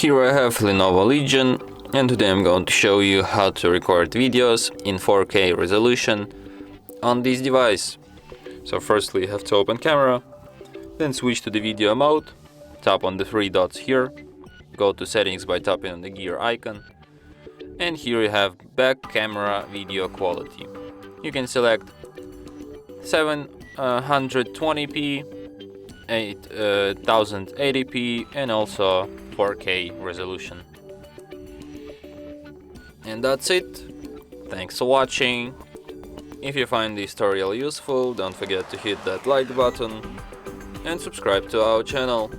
Here I have Lenovo Legion, and today I'm going to show you how to record videos in 4K resolution on this device. So firstly you have to open camera, then switch to the video mode, tap on the three dots here, go to settings by tapping on the gear icon, and here you have back camera video quality. You can select 720p, 1080p and also 4K resolution. And that's it. Thanks for watching. If you find this tutorial useful, don't forget to hit that like button and subscribe to our channel.